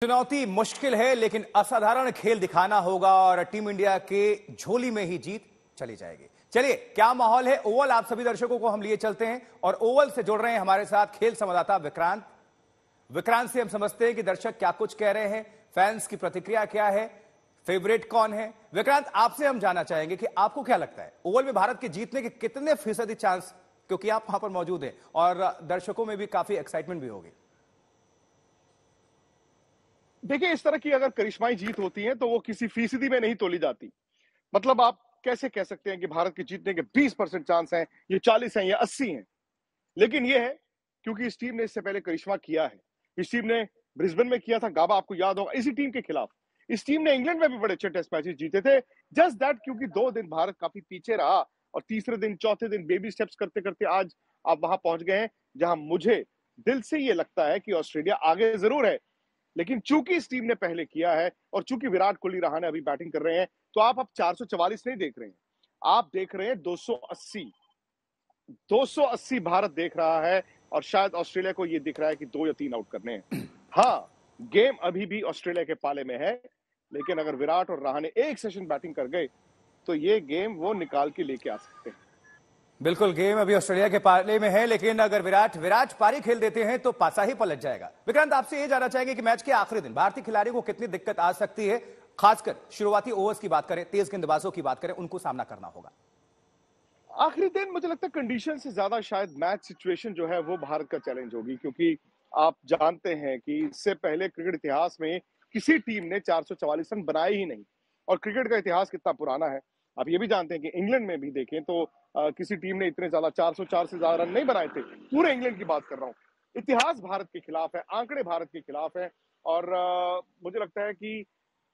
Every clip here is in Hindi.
चुनौती मुश्किल है लेकिन असाधारण खेल दिखाना होगा और टीम इंडिया के झोली में ही जीत चली जाएगी। चलिए क्या माहौल है ओवल, आप सभी दर्शकों को हम लिए चलते हैं और ओवल से जुड़ रहे हैं हमारे साथ खेल संवाददाता विक्रांत से हम समझते हैं कि दर्शक क्या कुछ कह रहे हैं, फैंस की प्रतिक्रिया क्या है, फेवरेट कौन है। विक्रांत, आपसे हम जानना चाहेंगे कि आपको क्या लगता है ओवल में भारत के जीतने के कितने फीसदी चांस, क्योंकि आप वहां पर मौजूद हैं और दर्शकों में भी काफी एक्साइटमेंट भी होगी। देखिए, इस तरह की अगर करिश्माई जीत होती है तो वो किसी फीसदी में नहीं तोली जाती। मतलब आप कैसे कह सकते हैं कि भारत के जीतने के 20% चांस हैं, ये 40 हैं, ये 80 हैं। लेकिन ये है क्योंकि इस टीम ने इससे पहले करिश्मा किया है। इस टीम ने ब्रिस्बेन में किया था, गाबा आपको याद होगा, इसी टीम के खिलाफ। इस टीम ने इंग्लैंड में भी बड़े अच्छे टेस्ट मैचेस जीते थे। जस्ट दैट क्योंकि 2 दिन भारत काफी पीछे रहा और तीसरे दिन, चौथे दिन बेबी स्टेप्स करते-करते आज आप वहां पहुंच गए हैं जहां मुझे दिल से ये लगता है कि ऑस्ट्रेलिया आगे जरूर है। लेकिन चूंकि इस टीम ने पहले किया है और चूंकि विराट कोहली रहाणे अभी बैटिंग कर रहे हैं, तो आप अब 444 नहीं देख रहे हैं, आप देख रहे हैं 280। 280 भारत देख रहा है और शायद ऑस्ट्रेलिया को यह दिख रहा है कि 2 या 3 आउट करने हैं। हाँ, गेम अभी भी ऑस्ट्रेलिया के पाले में है, लेकिन अगर विराट और रहाणे एक सेशन बैटिंग कर गए तो ये गेम वो निकाल के लेके आ सकते हैं। बिल्कुल, गेम अभी ऑस्ट्रेलिया के पाले में है, लेकिन अगर विराट पारी खेल देते हैं तो पासा ही पलट जाएगा। विक्रांत, आपसे ये जानना चाहेंगे कि मैच के आखिरी दिन भारतीय खिलाड़ियों को कितनी दिक्कत आ सकती है, खासकर शुरुआती ओवर्स की बात करें, तेज गेंदबाजों की बात करें, उनको सामना करना होगा। आखिरी दिन मुझे लगता है कंडीशन से ज्यादा शायद मैच सिचुएशन जो है वो भारत का चैलेंज होगी, क्योंकि आप जानते हैं कि इससे पहले क्रिकेट इतिहास में किसी टीम ने 444 रन बनाए ही नहीं। और क्रिकेट का इतिहास कितना पुराना है आप ये भी जानते हैं कि इंग्लैंड में भी देखें तो किसी टीम ने इतने ज्यादा 404 से ज्यादा रन नहीं बनाए थे। पूरे इंग्लैंड की बात कर रहा हूं। इतिहास भारत के खिलाफ है, आंकड़े भारत के खिलाफ है। और मुझे लगता है कि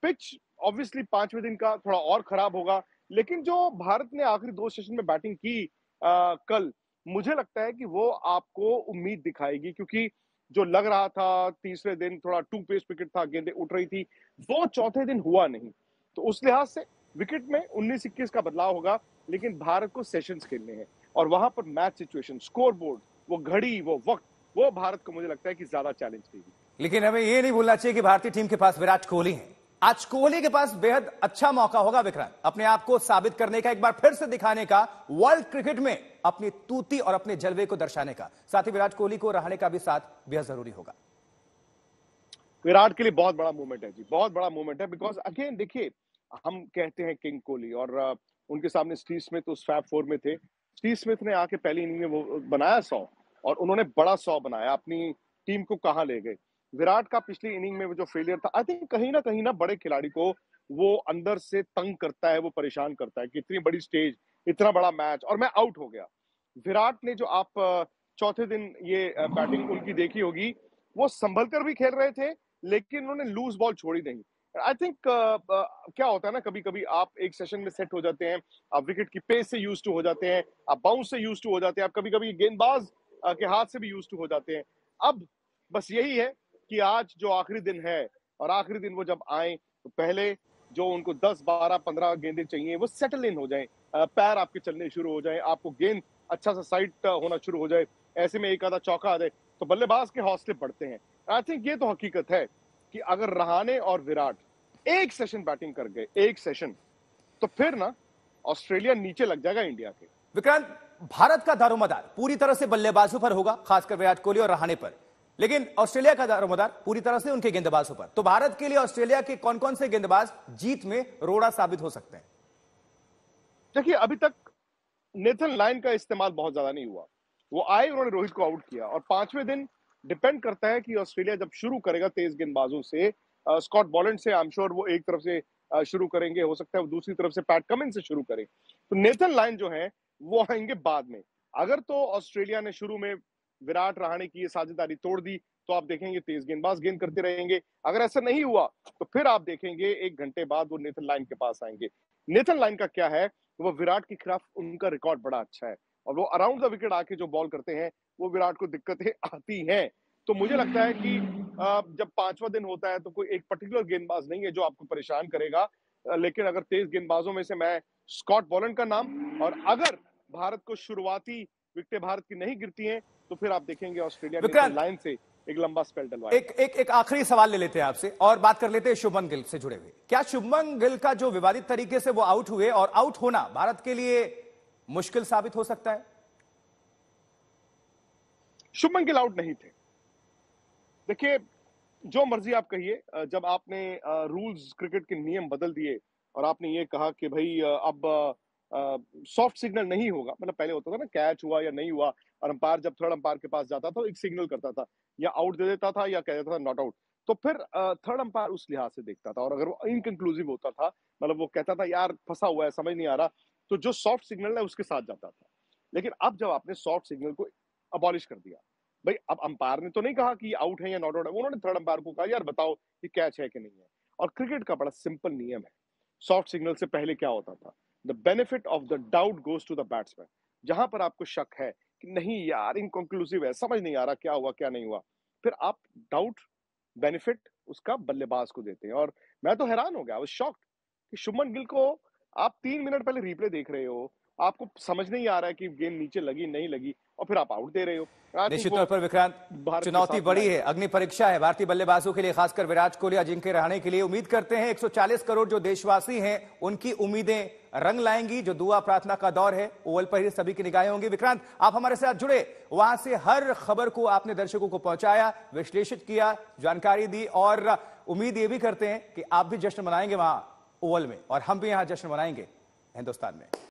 पिच ऑब्वियसली 5वें दिन का थोड़ा और खराब होगा, लेकिन जो भारत ने आखिरी 2 सेशन में बैटिंग की कल, मुझे लगता है कि वो आपको उम्मीद दिखाएगी, क्योंकि जो लग रहा था तीसरे दिन थोड़ा टू पेस विकेट था, गेंदें उठ रही थी, वो चौथे दिन हुआ नहीं। तो उस लिहाज से विकेट में 19-21 का बदलाव होगा, लेकिन भारत को सेशंस खेलने हैं और वहां पर मैच सिचुएशन, स्कोर बोर्ड, वो घड़ी, वो वक्त, वो भारत को मुझे लगता है कि ज्यादा चैलेंज देगी। लेकिन हमें यह नहीं भूलना चाहिए कि भारतीय टीम के पास विराट कोहली है। आज कोहली के पास बेहद अच्छा मौका होगा विक्रांत, अपने आप को साबित करने का, एक बार फिर से दिखाने का, वर्ल्ड क्रिकेट में अपनी तूती और अपने जलवे को दर्शाने का। साथ ही विराट कोहली को रहाणे का भी साथ बेहद जरूरी होगा। विराट के लिए बहुत बड़ा मूवमेंट है जी, बहुत बड़ा मूवमेंट है। बिकॉज अगेन देखिए, हम कहते हैं किंग कोहली और उनके सामने स्टीव स्मिथ उस फैब 4 में थे। स्टीव स्मिथ ने आके पहली इनिंग में वो बनाया 100 और उन्होंने बड़ा 100 बनाया, अपनी टीम को कहां ले गए। विराट का पिछली इनिंग में वो जो फेलियर था, आई थिंक कहीं ना बड़े खिलाड़ी को वो अंदर से तंग करता है, वो परेशान करता है कि इतनी बड़ी स्टेज, इतना बड़ा मैच और मैं आउट हो गया। विराट ने जो आप चौथे दिन ये बैटिंग उनकी देखी होगी, वो संभल कर भी खेल रहे थे, लेकिन उन्होंने लूज बॉल छोड़ी नहीं। आई थिंक क्या होता है ना, कभी कभी आप एक सेशन में सेट हो जाते हैं, आप विकेट की पेस से यूज टू हो जाते हैं, आप बाउंस से यूज टू हो जाते हैं, आप कभी कभी गेंदबाज के हाथ से भी यूज टू हो जाते हैं। अब बस यही है कि आज जो आखिरी दिन है और आखिरी दिन वो जब आए तो पहले जो उनको 10, 12, 15 गेंदें चाहिए वो सेटल इन हो जाए, पैर आपके चलने शुरू हो जाए, आपको गेंद अच्छा सा साइड होना शुरू हो जाए, ऐसे में एक आधा चौका आ जाए तो बल्लेबाज के हौसले बढ़ते हैं। आई थिंक ये तो हकीकत है कि अगर रहाणे और विराट एक सेशन बैटिंग कर गए, एक सेशन, तो फिर ना ऑस्ट्रेलिया नीचे लग जाएगा इंडिया के। विक्रांत, भारत का दारोमदार पूरी तरह से बल्लेबाजों पर होगा, खासकर विराट कोहली और रहाणे पर, लेकिन ऑस्ट्रेलिया का दारोमदार पूरी तरह से उनके गेंदबाजों पर। तो भारत के लिए ऑस्ट्रेलिया के कौन कौन से गेंदबाज जीत में रोड़ा साबित हो सकते हैं? देखिए, अभी तक नेथन लाइन का इस्तेमाल बहुत ज्यादा नहीं हुआ। वो आए, उन्होंने रोहित को आउट किया और 5वें दिन डिपेंड करता है कि ऑस्ट्रेलिया जब शुरू करेगा तेज गेंदबाजों से, स्कॉट बॉलैंड से, आई एम श्योर वो एक तरफ से शुरू करेंगे, हो सकता है वो दूसरी तरफ से पैट कमिंस से शुरू करें। तो नेथन लाइन जो है वो आएंगे बाद में। अगर तो ऑस्ट्रेलिया ने शुरू में विराट रहाणे की ये साझेदारी तोड़ दी तो आप देखेंगे तेज गेंदबाज गेंद करते रहेंगे। अगर ऐसा नहीं हुआ तो फिर आप देखेंगे 1 घंटे बाद वो नेथन लाइन के पास आएंगे। नेथन लाइन का क्या है, वो विराट के खिलाफ उनका रिकॉर्ड बड़ा अच्छा है और वो अराउंड द विकेट आके जो बॉल करते हैं वो विराट को दिक्कतें आती हैं। तो मुझे लगता है कि जब 5वां दिन होता है तो कोई एक पर्टिकुलर गेंदबाज नहीं है जो आपको परेशान करेगा, लेकिन अगर तेज गेंदबाजों में से मैं स्कॉट बॉलैंड का नाम, और अगर भारत को शुरुआती विकेटें भारत की नहीं गिरती हैं तो फिर आप देखेंगे ऑस्ट्रेलिया नेशनल विक्रांत, लाइन से एक लंबा स्पेल डलवाया। एक आखिरी सवाल ले लेते हैं आपसे और बात कर लेते हैं शुभमन गिल से जुड़े हुए। क्या शुभमन गिल का जो विवादित तरीके से वो आउट हुए और आउट होना भारत के लिए मुश्किल साबित हो सकता है? शुभमन गिल आउट नहीं थे। देखिए, जो मर्जी आप कहिए, जब आपने रूल्स, क्रिकेट के नियम बदल दिए और आपने ये कहा कि भाई अब सॉफ्ट सिग्नल नहीं होगा, मतलब पहले होता था ना, कैच हुआ या नहीं हुआ और अंपायर जब थर्ड अंपायर के पास जाता था एक सिग्नल करता था, या आउट दे देता था या कह देता था नॉट आउट। तो फिर थर्ड अंपायर उस लिहाज से देखता था, और अगर वो इनकंक्लूसिव होता था, मतलब वो कहता था यार फंसा हुआ है, समझ नहीं आ रहा, तो जो सॉफ्ट सिग्नल है उसके साथ जाता था। लेकिन अब जब आपने सॉफ्ट सिग्नल को अबॉलिश कर दिया, भाई अब अंपायर ने तो नहीं कहा कि आउट है या नॉट आउट है, उन्होंने थर्ड अंपायर को कहा यार बताओ कि कैच है कि नहीं है। और क्रिकेट का बड़ा सिंपल नियम है, सॉफ्ट सिग्नल से पहले क्या होता था, the benefit of the doubt goes to the batsman. जहां पर आपको शक है कि नहीं यार इनकंक्लूसिव है, समझ नहीं आ रहा क्या हुआ क्या नहीं हुआ, फिर आप डाउट बेनिफिट उसका बल्लेबाज को देते हैं। और मैं तो हैरान हो गया, आई वाज शॉक्ड कि शुभमन गिल को आप 3 मिनट पहले रिप्ले देख रहे हो, आपको समझ नहीं आ रहा है कि गेंद नीचे लगी नहीं लगी, और फिर आप आउट दे रहे हो। आई थिंक निश्चित वो तौर पर विक्रांत, भारत के चुनौती साथ बड़ी लड़ाई है, अग्नि परीक्षा है भारतीय बल्लेबाजों के लिए, खासकर विराट कोहली, अजिंक्य रहाणे के लिए। उम्मीद करते हैं 140 करोड़ जो देशवासी हैं उनकी उम्मीदें रंग लाएंगी। जो दुआ प्रार्थना का दौर है ओवल पर ही सभी की निगाहें होंगी। विक्रांत, आप हमारे साथ जुड़े, वहां से हर खबर को आपने दर्शकों को पहुंचाया, विश्लेषित किया, जानकारी दी, और उम्मीद ये भी करते हैं कि आप भी जश्न मनाएंगे वहां ओवल में, और हम भी यहां जश्न मनाएंगे हिंदुस्तान में।